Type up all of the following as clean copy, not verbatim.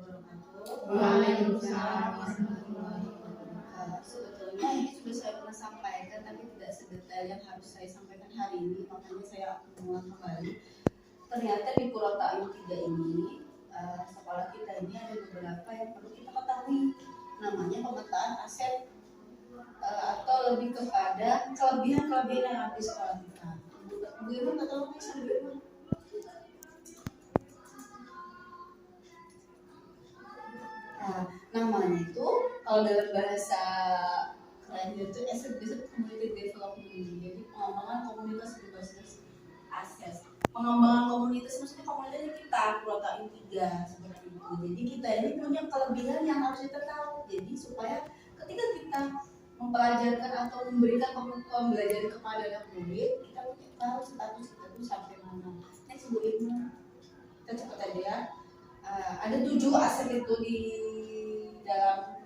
wabarakatuh. Waalaikumsalam warahmatullahi wabarakatuh. Sebetulnya ini sudah saya pernah sampaikan, tapi tidak sedetail yang harus saya sampaikan hari ini, makanya saya mengulang kembali. Ternyata di Kurotain 3 ini, sekolah kita ini ada beberapa yang perlu kita ketahui. Namanya pemetaan aset atau lebih kepada kelebihan-kelebihan yang ada di sekolah kita. Bu Irma nggak tahu nih sama Bu Irma. Nah, namanya itu kalau dalam bahasa kerennya itu Asset Community Development. Jadi pengembangan komunitas berbasis aset. Pengembangan komunitas maksudnya komunitasnya kita Kurotain 3 seperti itu. Jadi kita ini punya kelebihan yang harus kita tahu. Jadi supaya ketika kita mempelajarkan atau memberikan pembelajaran kepada anak murid, kita tahu status kita itu sampai mana. Next Bu Irma, kita cepat aja ya. Ada 7 aset itu di dalam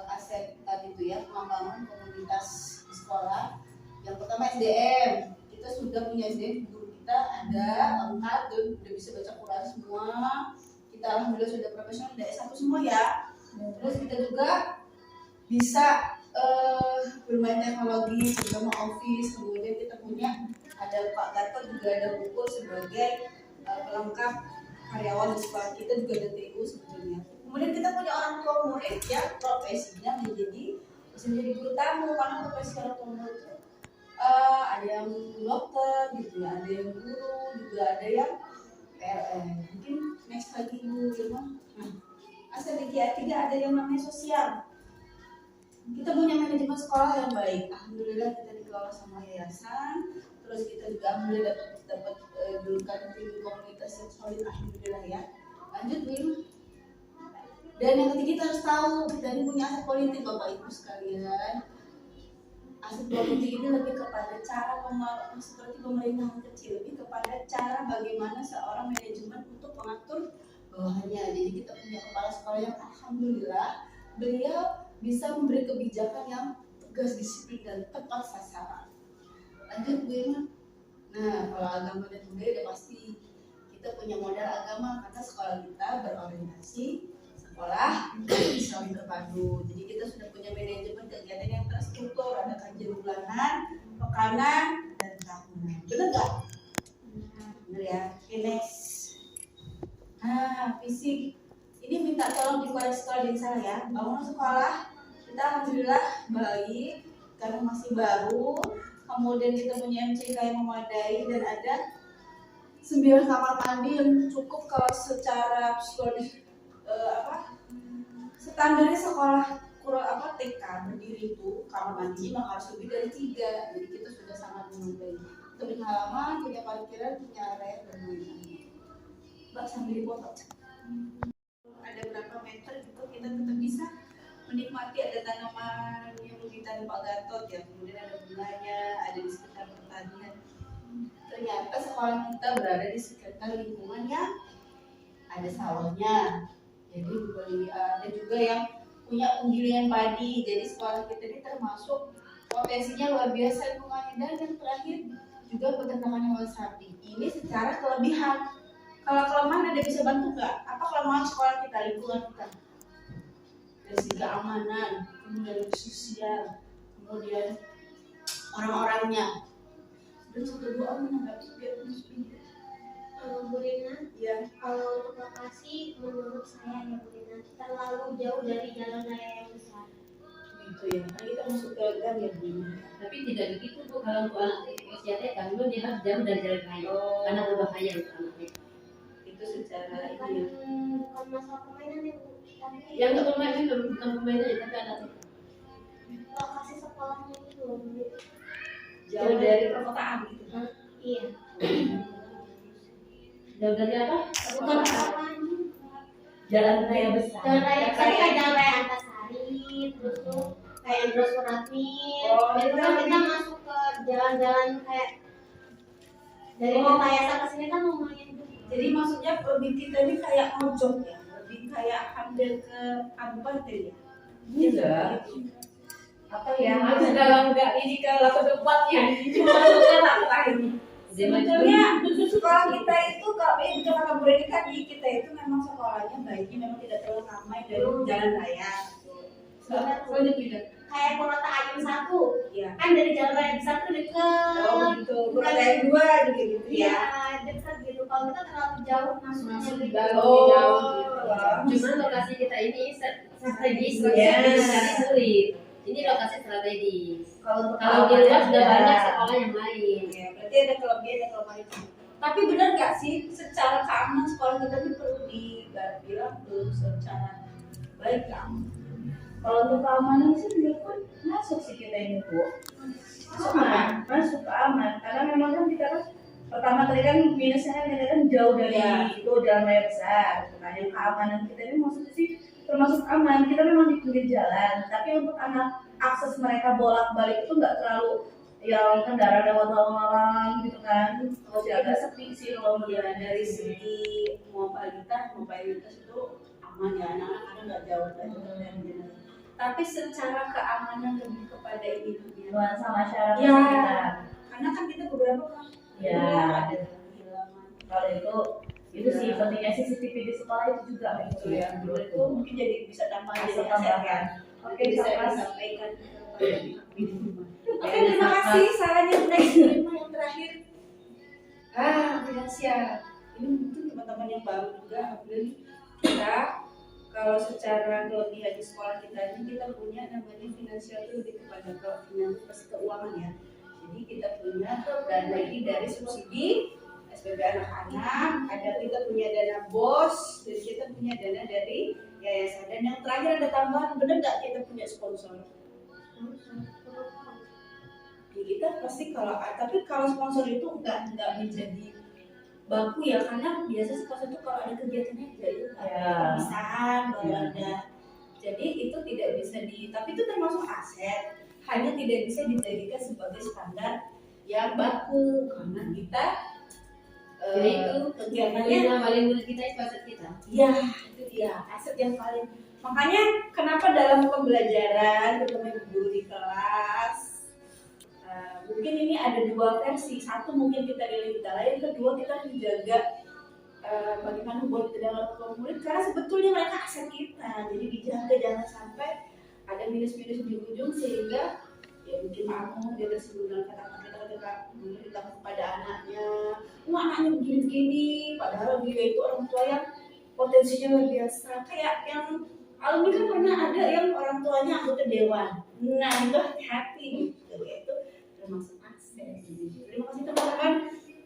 aset tadi itu ya, pengembangan komunitas di sekolah. Yang pertama SDM, kita sudah punya SDM, guru kita ada lengkap dan udah bisa baca Quran semua. Kita alhamdulillah sudah profesional dari S1 semua ya. Terus kita juga bisa bermain teknologi, terutama Office. Kemudian kita punya ada Pak Gatot juga ada buku sebagai pelengkap karyawan di sekolah kita, juga ada TU sebetulnya. Kemudian kita punya orang tua murid yang profesinya bisa menjadi guru tamu, karena profesi orang tua murid itu ada yang dokter gitu ya, ada yang guru, juga ada yang PLN. Mungkin next lagi Bu Irma. Nah, asal di GA3 ada yang namanya sosial. Kita punya manajemen sekolah yang baik. Alhamdulillah kita dikelola sama yayasan. Terus kita juga alhamdulillah dapat julukan tim komunitas yang solid. Alhamdulillah ya. Lanjut Bu. Dan yang ketiga kita harus tahu kita ini punya aset politik Bapak Ibu sekalian. Aset politik ini lebih kepada cara seperti pemerintahan kecil, lebih kepada cara bagaimana seorang manajemen untuk mengatur bawahannya. Jadi kita punya kepala sekolah yang alhamdulillah beliau bisa memberi kebijakan yang tegas, disiplin dan tepat sasaran. Lanjut Bu Irma. Nah, kalau agama dan budaya udah pasti kita punya modal agama karena sekolah kita berorientasi sekolah Islami terpadu. Jadi kita sudah punya manajemen kegiatan yang terstruktur, ada kajian bulanan, pekanan, dan tahunan. Benar nggak? Benar ya. Okay, next. Nah, fisik. Ini minta tolong dikoreksi kalau di sana ya. Bangunan sekolah kita alhamdulillah baik karena masih baru. Kemudian kita punya MCK yang memadai dan ada 9 kamar mandi yang cukup kalau secara psikologis standarnya sekolah TK berdiri itu kamar mandi memang harus lebih dari 3. Jadi kita sudah sangat memadai. Kita punya halaman, punya parkiran, punya area dan lain-lain. Mbak sambil dipoto. Ada berapa meter gitu kita tetap bisa menikmati, ada tanaman yang ditanam Pak Gatot ya, kemudian ada bunganya, ada di sekitar pertanian. Ternyata sekolah kita berada di sekitar lingkungan yang ada sawahnya, jadi ada juga yang punya penggilingan padi. Jadi sekolah kita ini termasuk potensinya luar biasa lingkungannya. Dan yang terakhir juga peternakan hewan sapi. Ini secara kelebihan. Kalau kelemahan ada bisa bantu nggak? Apa kelemahan sekolah kita, lingkungan kita? Dari segi keamanan, kemudian sosial, kemudian orang-orangnya. Dan satu dua menanggapi biar lebih. Bu Rina, Ya. kalau untuk lokasi menurut saya ya Bu Rina, terlalu jauh dari jalan raya yang besar. Gitu ya. Nah, kita masuk ke gang ya Bu. Tapi tidak begitu Bu, kalau untuk anak usia TK dulu dia harus jauh dari jalan raya karena berbahaya untuk anak TK. Itu secara Bukan ini. bukan masalah permainan ya Bu, tapi Yang nggak bermain itu bukan permainan tapi anak TK. lokasi sekolahnya itu loh Bu. Jauh dari perkotaan gitu. Iya. Jauh dari apa? Bukan perkotaan. Jalan raya besar. Jalan raya besar kayak jalan raya Antasari, terus tuh kayak Andros Suratmi. Itu kan kita masuk ke jalan-jalan kayak dari Kota ke sini kan lumayan. Jadi maksudnya lebih kita ini kayak mojok ya, lebih kayak hampir ke kabupaten ya. Iya. Apa ya? Harus kalau nggak ini ke laku tempatnya cuma masuk ke laku ini. Sebetulnya sekolah kita itu kalau kata murid kita itu memang sekolahnya baiknya memang tidak terlalu ramai dari jalan raya. Soalnya tidak. Kayak Kurota Ayun 1. Iya. Kan dari jalan raya 1 dekat. Oh gitu. Kurang dari 2 juga gitu Iya, ya. dekat gitu. Kalau kita terlalu jauh masuknya Masuk gitu. jauh wah. Cuman lokasi kita ini strategis, Iya. dari murid. Ini lokasi strategis. Kalau Kalau di luar sudah banyak sekolah yang lain. Ya, berarti ada kelebihan dan kelemahan. Tapi benar nggak sih secara keamanan sekolah kita ini perlu dibilang tuh secara baik kan? Kalau untuk keamanan sih menurutku masuk sih kita ini Bu. Masuk aman. Karena memang kan kita kan pertama tadi kan minusnya kan kita kan jauh dari itu jalan raya besar. Nah yang keamanan kita ini maksudnya sih termasuk aman. Kita memang di pinggir jalan. Tapi untuk anak akses mereka bolak-balik itu nggak terlalu yang kendaraan lewat malam gitu kan. Kalau agak sepi sih kalau dari segi mobilitas itu aman ya, anak-anak nggak jauh dari jalan. Tapi secara keamanan lebih kepada nuansa masyarakat ya, kita. karena kan kita beberapa kan Ya. ada kehilangan. Kalau itu sih pentingnya CCTV di sekolah itu juga gitu ya. Itu mungkin jadi bisa tambahan jadi Masuk aset tambahan. kan. Oke, bisa Bisa disampaikan kepada Oke, terima kasih sarannya next yang terakhir. Finansial. Ini mungkin teman-teman yang baru juga ambil kita kalau secara kelebihan di sekolah kita ini kita punya namanya finansial itu lebih kepada finansial keuangan ya. Jadi kita punya dana ini dari subsidi SPP anak-anak, ada kita punya dana BOS, dan kita punya dana dari yayasan. Dan yang terakhir ada tambahan, benar nggak kita punya sponsor? Ya, kita pasti tapi kalau sponsor itu nggak menjadi baku ya, karena biasa sponsor itu kalau ada kegiatannya jadi pemisahan kalau ada. Jadi itu tidak bisa tapi itu termasuk aset, hanya tidak bisa dijadikan sebagai standar yang baku karena kita Jadi itu kegiatannya yang paling murid kita itu aset kita. ya itu dia aset yang paling. Makanya kenapa dalam pembelajaran ketemu guru di kelas mungkin ini ada dua versi. Satu mungkin kita nilai kita lain, kedua kita menjaga bagaimana hubungan kita dengan murid karena sebetulnya mereka aset kita. Jadi dijaga jangan sampai ada minus-minus di ujung sehingga ya mungkin kamu dia tersinggung dengan kata-kata kita kepada anaknya, anaknya begini-begini, padahal dia itu orang tua yang potensinya luar biasa. Kayak yang alumni kan pernah ada yang orang tuanya anggota dewan. Nah itu hati-hati gitu, itu termasuk aset. Terima kasih teman-teman.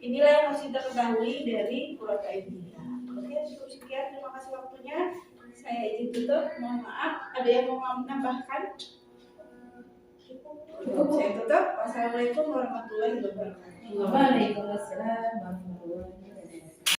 Inilah yang harus kita ketahui dari Kurota India. Oke, cukup sekian. Terima kasih waktunya. Saya izin tutup. Mohon maaf. Ada yang mau menambahkan? Cukup. Saya tutup. Wassalamualaikum warahmatullahi wabarakatuh. Waalaikumsalam warahmatullahi wabarakatuh.